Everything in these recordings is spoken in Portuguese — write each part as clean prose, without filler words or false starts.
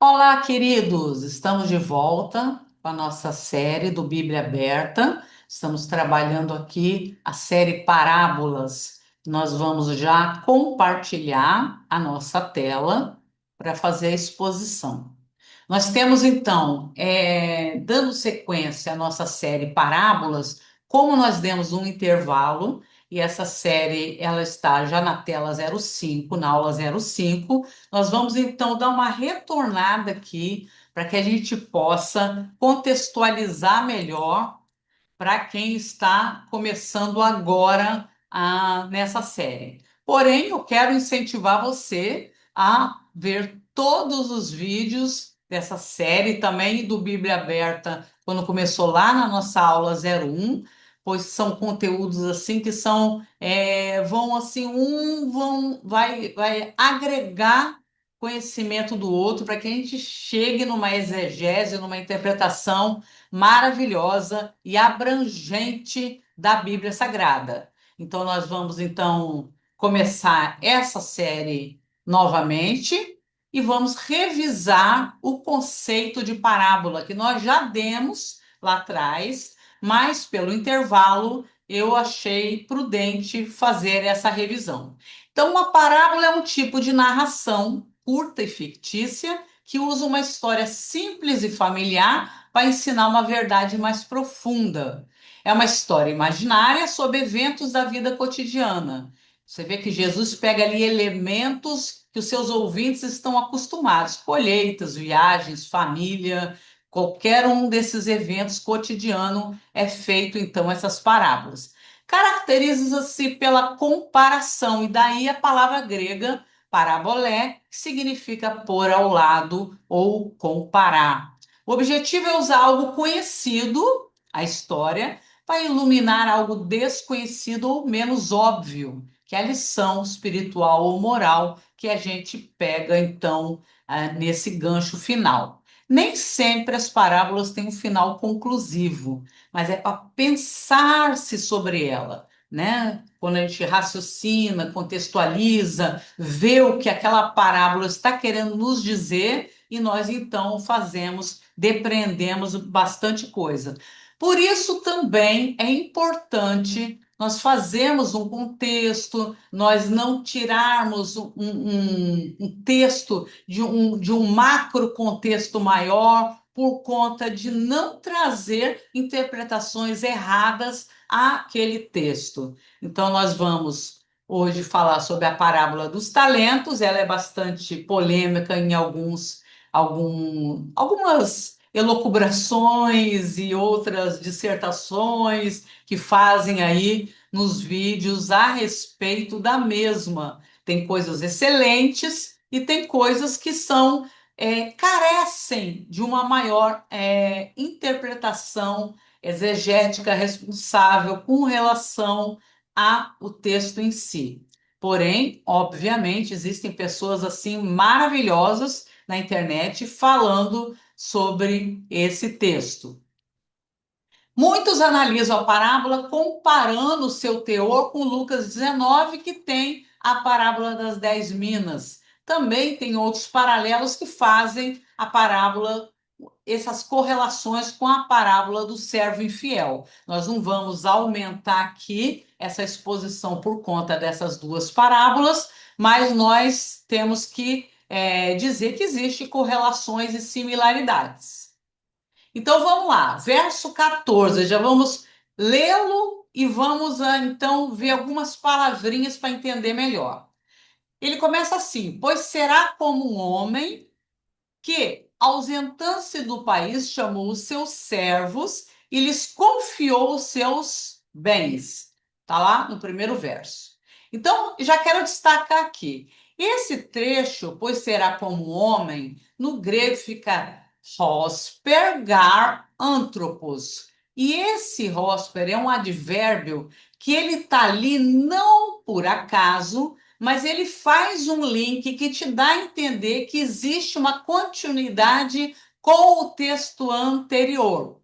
Olá, queridos! Estamos de volta com a nossa série do Bíblia Aberta. Estamos trabalhando aqui a série Parábolas. Nós vamos já compartilhar a nossa tela para fazer a exposição. Nós temos então, dando sequência à nossa série Parábolas, como nós demos um intervalo, e essa série ela está já na tela 05, na aula 05, nós vamos então dar uma retornada aqui para que a gente possa contextualizar melhor para quem está começando agora nessa série. Porém, eu quero incentivar você a ver todos os vídeos dessa série, também do Bíblia Aberta, quando começou lá na nossa aula 01, pois são conteúdos assim que são vão assim vai agregar conhecimento do outro para que a gente chegue numa exegese, numa interpretação maravilhosa e abrangente da Bíblia Sagrada. Então nós vamos então começar essa série novamente e vamos revisar o conceito de parábola que nós já demos lá atrás, mas pelo intervalo eu achei prudente fazer essa revisão. Então, uma parábola é um tipo de narração curta e fictícia que usa uma história simples e familiar para ensinar uma verdade mais profunda. É uma história imaginária sobre eventos da vida cotidiana. Você vê que Jesus pega ali elementos que os seus ouvintes estão acostumados: colheitas, viagens, família, qualquer um desses eventos cotidianos é feito então essas parábolas. Caracteriza-se pela comparação, e daí a palavra grega parabolé, que significa pôr ao lado ou comparar. O objetivo é usar algo conhecido, a história, para iluminar algo desconhecido ou menos óbvio, que é a lição espiritual ou moral que a gente pega então nesse gancho final. Nem sempre as parábolas têm um final conclusivo, mas é para pensar-se sobre ela, né? Quando a gente raciocina, contextualiza, vê o que aquela parábola está querendo nos dizer e nós então depreendemos bastante coisa. Por isso também é importante nós fazermos um contexto, nós não tirarmos um texto de um macro contexto maior por conta de não trazer interpretações erradas àquele texto. Então, nós vamos hoje falar sobre a parábola dos talentos. Ela é bastante polêmica em algumas elucubrações e outras dissertações que fazem aí nos vídeos a respeito da mesma. Tem coisas excelentes e tem coisas que carecem de uma maior interpretação exegética responsável com relação ao texto em si. Porém, obviamente, existem pessoas assim maravilhosas na internet falando sobre esse texto. Muitos analisam a parábola comparando o seu teor com Lucas 19, que tem a parábola das 10 minas. Também tem outros paralelos que fazem a parábola, essas correlações com a parábola do servo infiel. Nós não vamos aumentar aqui essa exposição por conta dessas duas parábolas, mas nós temos que dizer que existem correlações e similaridades. Então vamos lá, verso 14, já vamos lê-lo e vamos então ver algumas palavrinhas para entender melhor. Ele começa assim: pois será como um homem que, ausentando-se do país, chamou os seus servos e lhes confiou os seus bens. Está lá no primeiro verso. Então, já quero destacar aqui. Esse trecho, pois será como um homem, no grego fica hosper anthropos. E esse hosper é um advérbio que ele está ali não por acaso, mas ele faz um link que te dá a entender que existe uma continuidade com o texto anterior. O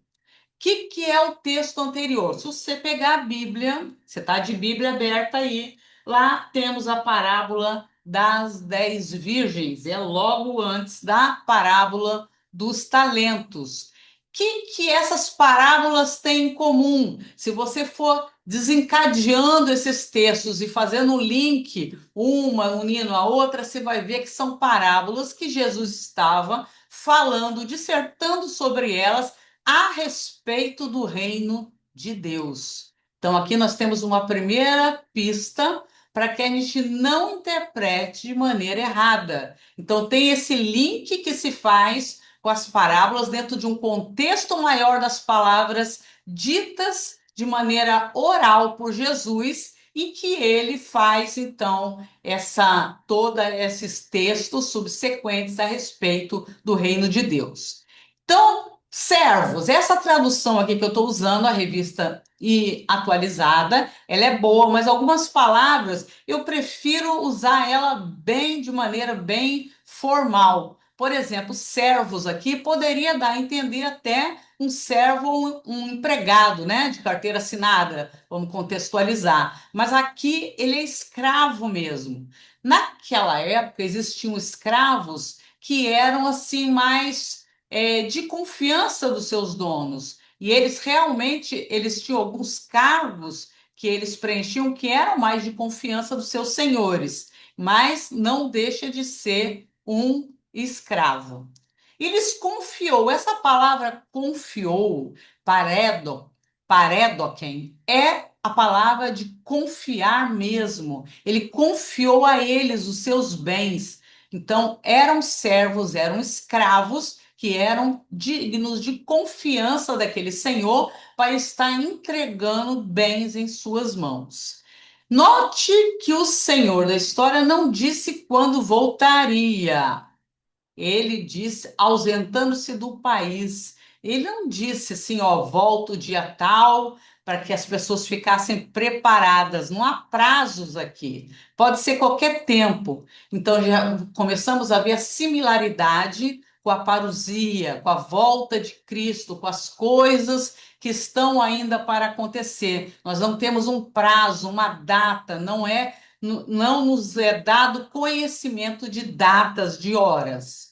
que é o texto anterior? Se você pegar a Bíblia, você está de Bíblia aberta aí, lá temos a parábola das 10 virgens, é logo antes da parábola dos talentos. O que essas parábolas têm em comum? Se você for desencadeando esses textos e fazendo um link, uma unindo a outra, você vai ver que são parábolas que Jesus estava falando, dissertando sobre elas a respeito do reino de Deus. Então, aqui nós temos uma primeira pista para que a gente não interprete de maneira errada. Então, tem esse link que se faz com as parábolas dentro de um contexto maior das palavras ditas de maneira oral por Jesus e que ele faz então toda esses textos subsequentes a respeito do reino de Deus. Então, servos, essa tradução aqui que eu estou usando, a revista e atualizada, ela é boa, mas algumas palavras eu prefiro usar ela bem de maneira bem formal. Por exemplo, servos aqui poderia dar a entender até um servo, um empregado, né, de carteira assinada, vamos contextualizar. Mas aqui ele é escravo mesmo. Naquela época existiam escravos que eram assim mais de confiança dos seus donos. E eles realmente eles tinham alguns cargos que eles preenchiam que eram mais de confiança dos seus senhores, mas não deixa de ser um escravo. E lhes confiou, essa palavra confiou, paredoquem, é a palavra de confiar mesmo. Ele confiou a eles os seus bens. Então, eram servos, eram escravos que eram dignos de confiança daquele senhor para estar entregando bens em suas mãos. Note que o senhor da história não disse quando voltaria. Ele disse ausentando-se do país. Ele não disse assim, ó, volto dia tal, para que as pessoas ficassem preparadas. Não há prazos aqui. Pode ser qualquer tempo. Então já começamos a ver a similaridade com a parousia, com a volta de Cristo, com as coisas que estão ainda para acontecer. Nós não temos um prazo, uma data, não nos é dado conhecimento de datas, de horas.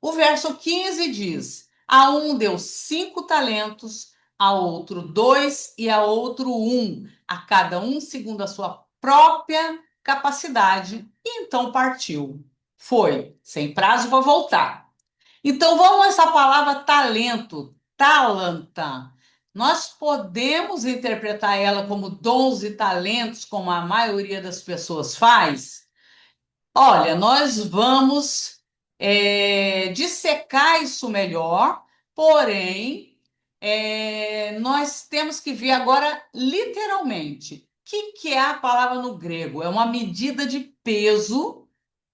O verso 15 diz: a um deu 5 talentos, a outro 2 e a outro 1, a cada um segundo a sua própria capacidade, e então partiu. Foi, sem prazo para voltar. Então vamos a essa palavra talento, talanta. Nós podemos interpretar ela como dons e talentos, como a maioria das pessoas faz? Olha, nós vamos dissecar isso melhor, porém, nós temos que ver agora literalmente. O que é a palavra no grego? É uma medida de peso,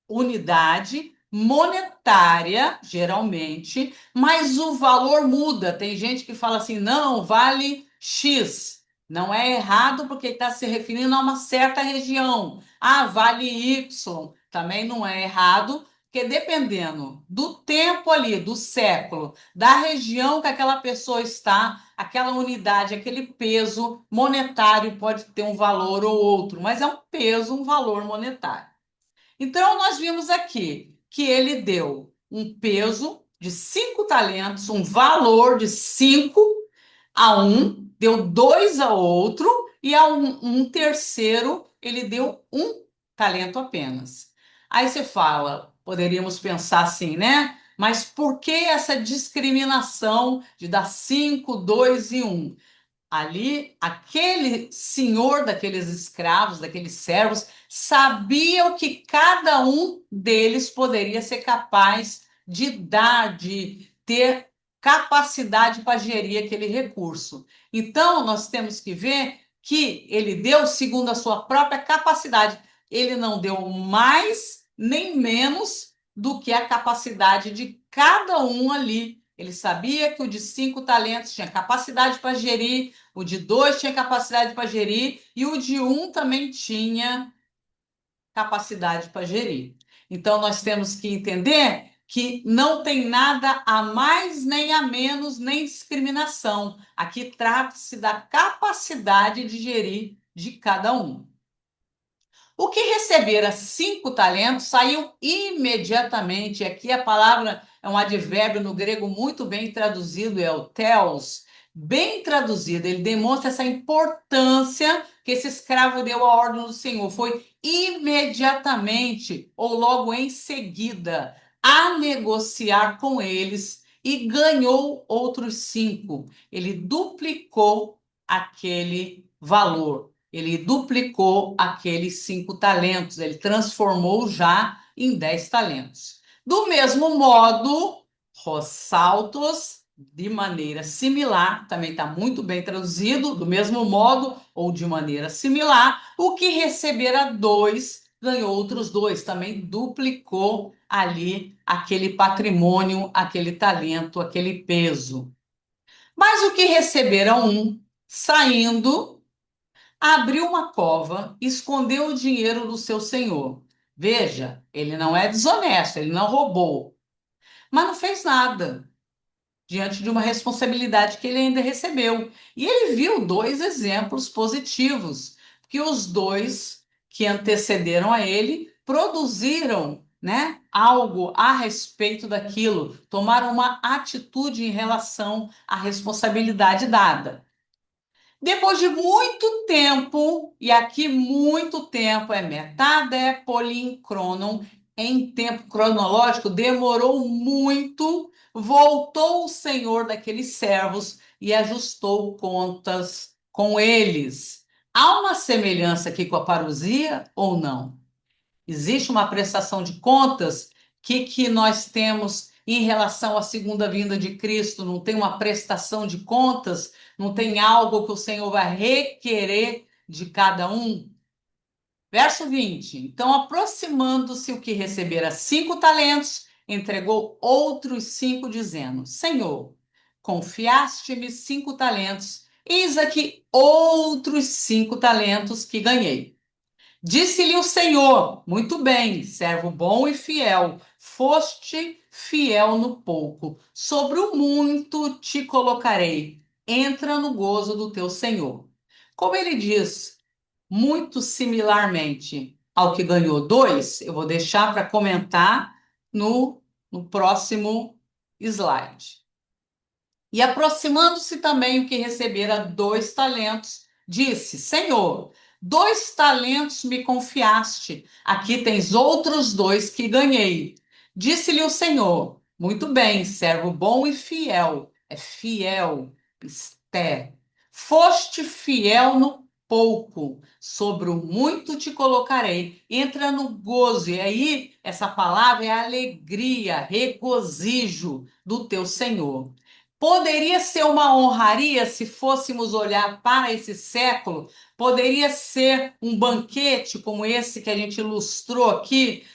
unidade monetária, geralmente, mas o valor muda. Tem gente que fala assim, não, vale X. Não é errado porque está se referindo a uma certa região. Ah, vale Y. Também não é errado, porque dependendo do tempo ali, do século, da região que aquela pessoa está, aquela unidade, aquele peso monetário pode ter um valor ou outro, mas é um peso, um valor monetário. Então, nós vimos aqui que ele deu um peso de 5 talentos, um valor de 5 a um, deu 2 a outro, e a um terceiro ele deu 1 talento apenas. Aí você fala, poderíamos pensar assim, né? Mas por que essa discriminação de dar 5, 2 e 1? Ali, aquele senhor daqueles escravos, daqueles servos, sabia o que cada um deles poderia ser capaz de dar, de ter capacidade para gerir aquele recurso. Então, nós temos que ver que ele deu segundo a sua própria capacidade. Ele não deu mais nem menos do que a capacidade de cada um ali. Ele sabia que o de 5 talentos tinha capacidade para gerir, o de 2 tinha capacidade para gerir e o de 1 também tinha capacidade para gerir. Então, nós temos que entender que não tem nada a mais, nem a menos, nem discriminação. Aqui trata-se da capacidade de gerir de cada um. O que recebera 5 talentos saiu imediatamente. Aqui a palavra é um advérbio no grego muito bem traduzido, é o telos, bem traduzido. Ele demonstra essa importância que esse escravo deu à ordem do Senhor. Foi imediatamente ou logo em seguida a negociar com eles e ganhou outros 5. Ele duplicou aquele valor. Ele duplicou aqueles 5 talentos, ele transformou já em 10 talentos. Do mesmo modo, Rossaltos, de maneira similar, também está muito bem traduzido, do mesmo modo ou de maneira similar, o que recebera 2, ganhou outros 2, também duplicou ali aquele patrimônio, aquele talento, aquele peso. Mas o que recebera 1, saindo, abriu uma cova, escondeu o dinheiro do seu senhor. Veja, ele não é desonesto, ele não roubou, mas não fez nada diante de uma responsabilidade que ele ainda recebeu. E ele viu 2 exemplos positivos, que os 2 que antecederam a ele produziram, né, algo a respeito daquilo, tomaram uma atitude em relação à responsabilidade dada. Depois de muito tempo, e aqui muito tempo é metade polincronon, em tempo cronológico, demorou muito, voltou o senhor daqueles servos e ajustou contas com eles. Há uma semelhança aqui com a parousia ou não? Existe uma prestação de contas que nós temos em relação à segunda vinda de Cristo? Não tem uma prestação de contas? Não tem algo que o Senhor vai requerer de cada um? Verso 20. Então, aproximando-se o que recebera 5 talentos, entregou outros 5, dizendo: Senhor, confiaste-me 5 talentos, eis aqui outros 5 talentos que ganhei. Disse-lhe o Senhor: Muito bem, servo bom e fiel, foste fiel no pouco, sobre o muito te colocarei. Entra no gozo do teu Senhor. Como ele diz, muito similarmente ao que ganhou 2, eu vou deixar para comentar no próximo slide. E aproximando-se também o que recebera 2 talentos, disse: Senhor, 2 talentos me confiaste, aqui tens outros 2 que ganhei. Disse-lhe o Senhor: Muito bem, servo bom e fiel. É fiel, pisté. Foste fiel no pouco, sobre o muito te colocarei. Entra no gozo. E aí, essa palavra é alegria, regozijo do teu Senhor. Poderia ser uma honraria se fôssemos olhar para esse século, poderia ser um banquete como esse que a gente ilustrou aqui.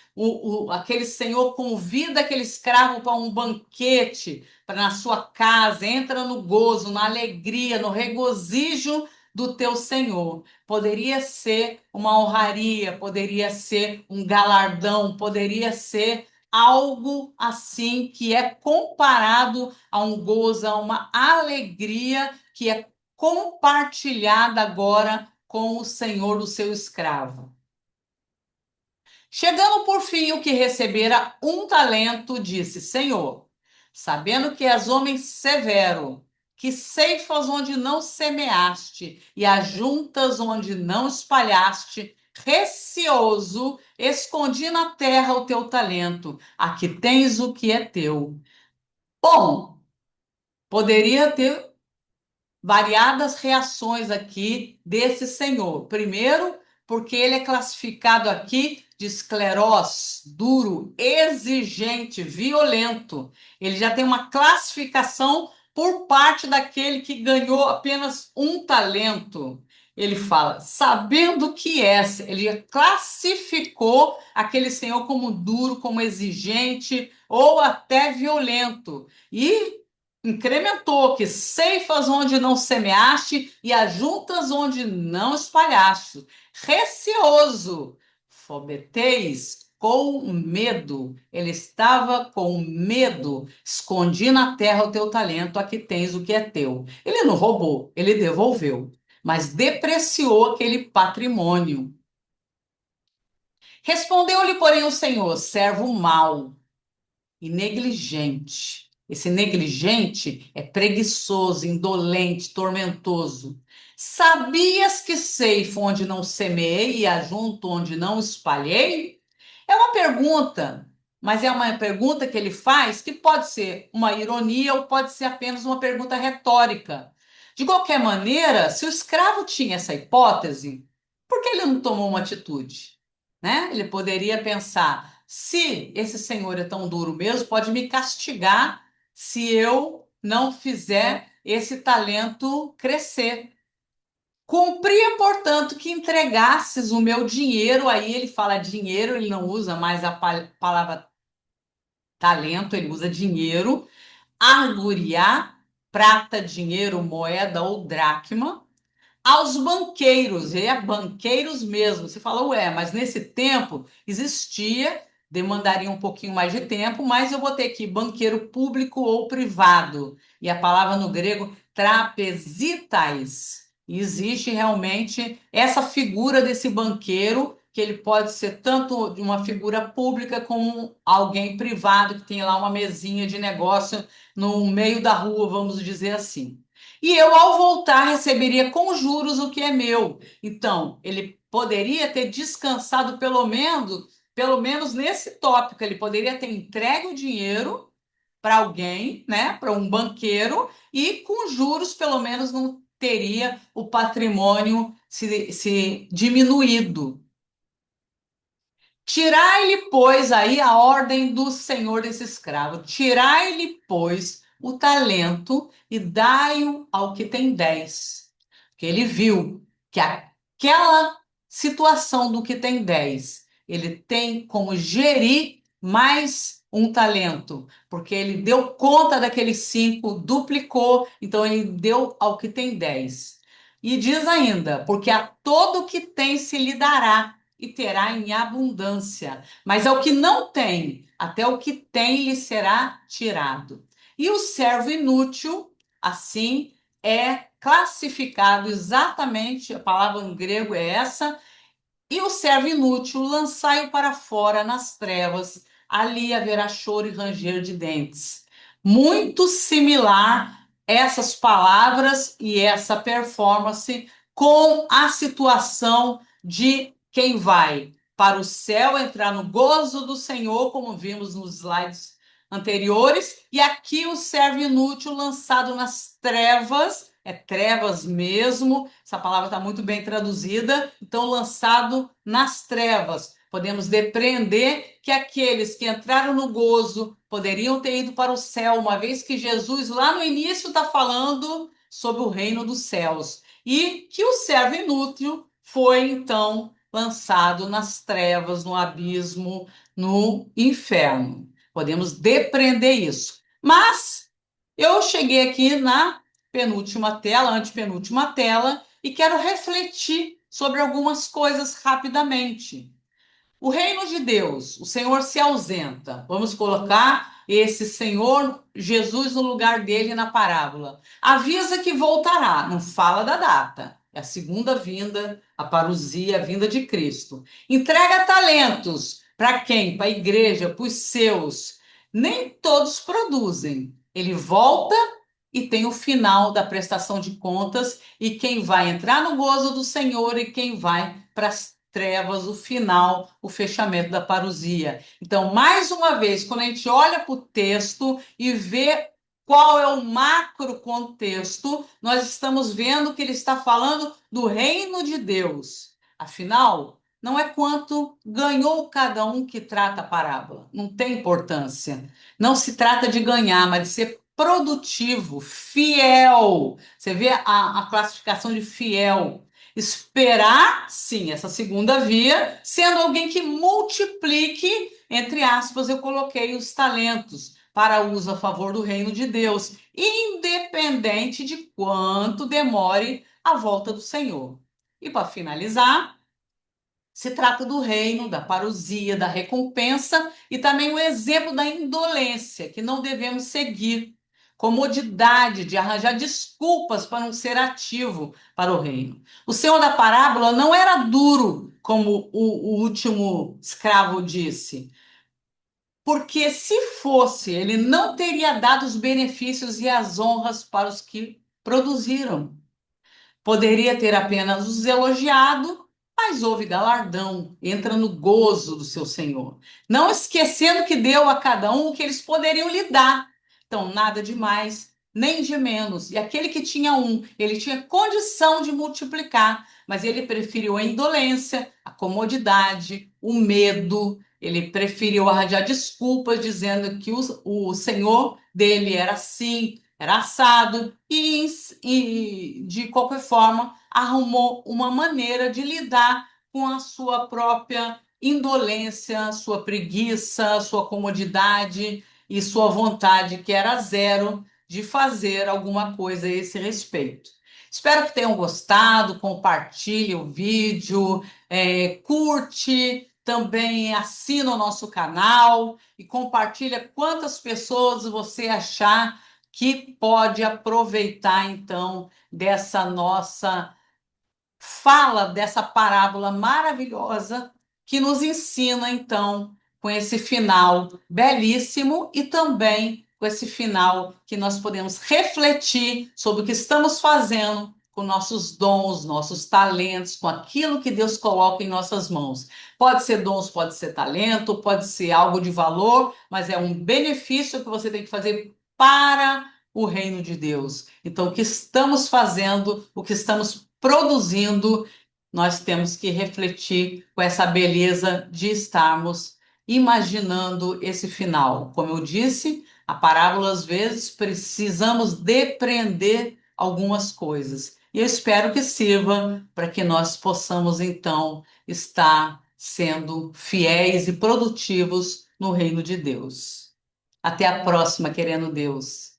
Aquele senhor convida aquele escravo para um banquete, para na sua casa, entra no gozo, na alegria, no regozijo do teu Senhor. Poderia ser uma honraria, poderia ser um galardão, poderia ser algo assim que é comparado a um gozo, a uma alegria que é compartilhada agora com o Senhor do seu escravo. Chegando por fim o que recebera 1 talento, disse: Senhor, sabendo que és homem severo, que ceifas onde não semeaste e ajuntas onde não espalhaste, receoso, escondi na terra o teu talento. Aqui tens o que é teu. Bom, poderia ter variadas reações aqui desse senhor. Primeiro, porque ele é classificado aqui de esclerós, duro, exigente, violento. Ele já tem uma classificação por parte daquele que ganhou apenas 1 talento. Ele fala, sabendo que essa, ele classificou aquele senhor como duro, como exigente ou até violento. E incrementou que ceifas onde não semeaste e ajuntas onde não espalhaste. Receoso, fobeteis com medo. Ele estava com medo. Escondi na terra o teu talento, aqui tens o que é teu. Ele não roubou, ele devolveu, mas depreciou aquele patrimônio. Respondeu-lhe, porém, o Senhor: servo mau e negligente. Esse negligente é preguiçoso, indolente, tormentoso. Sabias que ceifo onde não semeei e ajunto onde não espalhei? É uma pergunta, mas é uma pergunta que ele faz que pode ser uma ironia ou pode ser apenas uma pergunta retórica. De qualquer maneira, se o escravo tinha essa hipótese, por que ele não tomou uma atitude? Né? Ele poderia pensar: se esse senhor é tão duro mesmo, pode me castigar se eu não fizer esse talento crescer. Cumpria, portanto, que entregasses o meu dinheiro. Aí ele fala dinheiro, ele não usa mais a palavra talento, ele usa dinheiro, arguriá, prata, dinheiro, moeda ou dracma, aos banqueiros, e é banqueiros mesmo. Você fala, ué, mas nesse tempo existia, demandaria um pouquinho mais de tempo, mas eu vou ter aqui banqueiro público ou privado. E a palavra no grego trapezitais. E existe realmente essa figura desse banqueiro, que ele pode ser tanto de uma figura pública como alguém privado que tem lá uma mesinha de negócio no meio da rua, vamos dizer assim. E eu, ao voltar, receberia com juros o que é meu. Então, ele poderia ter descansado pelo menos nesse tópico. Ele poderia ter entregue o dinheiro para alguém, né, para um banqueiro, e com juros, pelo menos, não teria o patrimônio se diminuído. Tirai-lhe, pois, aí a ordem do senhor desse escravo. Tirai-lhe, pois, o talento e dai-o ao que tem 10. Porque ele viu que aquela situação do que tem 10, ele tem como gerir mais um talento, porque ele deu conta daqueles 5, duplicou, então ele deu ao que tem 10. E diz ainda, porque a todo que tem se lhe dará e terá em abundância, mas ao que não tem, até o que tem lhe será tirado. E o servo inútil, assim, é classificado exatamente, a palavra em grego é essa, e o servo inútil, lançai-o para fora nas trevas, ali haverá choro e ranger de dentes. Muito similar essas palavras e essa performance com a situação de quem vai para o céu, entrar no gozo do Senhor, como vimos nos slides anteriores, e aqui o servo inútil lançado nas trevas, é trevas mesmo, essa palavra está muito bem traduzida, então lançado nas trevas. Podemos depreender que aqueles que entraram no gozo poderiam ter ido para o céu, uma vez que Jesus, lá no início, está falando sobre o reino dos céus. E que o servo inútil foi, então, lançado nas trevas, no abismo, no inferno. Podemos depreender isso. Mas eu cheguei aqui na penúltima tela, antepenúltima tela, e quero refletir sobre algumas coisas rapidamente. O reino de Deus, o Senhor se ausenta. Vamos colocar esse Senhor Jesus no lugar dele na parábola. Avisa que voltará, não fala da data. É a segunda vinda, a parousia, a vinda de Cristo. Entrega talentos para quem? Para a igreja, para os seus. Nem todos produzem. Ele volta e tem o final da prestação de contas, e quem vai entrar no gozo do Senhor e quem vai para as trevas, o final, o fechamento da parousia. Então, mais uma vez, quando a gente olha para o texto e vê qual é o macro contexto, nós estamos vendo que ele está falando do reino de Deus. Afinal, não é quanto ganhou cada um que trata a parábola, não tem importância. Não se trata de ganhar, mas de ser produtivo, fiel. Você vê a classificação de fiel. Esperar, sim, essa segunda via, sendo alguém que multiplique, entre aspas, eu coloquei os talentos para uso a favor do reino de Deus, independente de quanto demore a volta do Senhor. E para finalizar, se trata do reino, da parousia, da recompensa e também o exemplo da indolência, que não devemos seguir. comodidade de arranjar desculpas para não ser ativo para o reino. O senhor da parábola não era duro, como o último escravo disse, porque se fosse, ele não teria dado os benefícios e as honras para os que produziram. Poderia ter apenas os elogiado, mas houve galardão, entra no gozo do seu Senhor. Não esquecendo que deu a cada um o que eles poderiam lhe dar. Então, nada de mais, nem de menos. E aquele que tinha um, ele tinha condição de multiplicar, mas ele preferiu a indolência, a comodidade, o medo. Ele preferiu arranjar desculpas, dizendo que o Senhor dele era assim, era assado, e de qualquer forma arrumou uma maneira de lidar com a sua própria indolência, sua preguiça, sua comodidade e sua vontade, que era zero, de fazer alguma coisa a esse respeito. Espero que tenham gostado, compartilhe o vídeo, curte, também assina o nosso canal e compartilha quantas pessoas você achar que pode aproveitar então dessa nossa fala, dessa parábola maravilhosa que nos ensina então com esse final belíssimo e também com esse final que nós podemos refletir sobre o que estamos fazendo com nossos dons, nossos talentos, com aquilo que Deus coloca em nossas mãos. Pode ser dons, pode ser talento, pode ser algo de valor, mas é um benefício que você tem que fazer para o reino de Deus. Então, o que estamos fazendo, o que estamos produzindo, nós temos que refletir com essa beleza de estarmos imaginando esse final. Como eu disse, a parábola, às vezes, precisamos depreender algumas coisas. E eu espero que sirva para que nós possamos, então, estar sendo fiéis e produtivos no reino de Deus. Até a próxima, querendo Deus.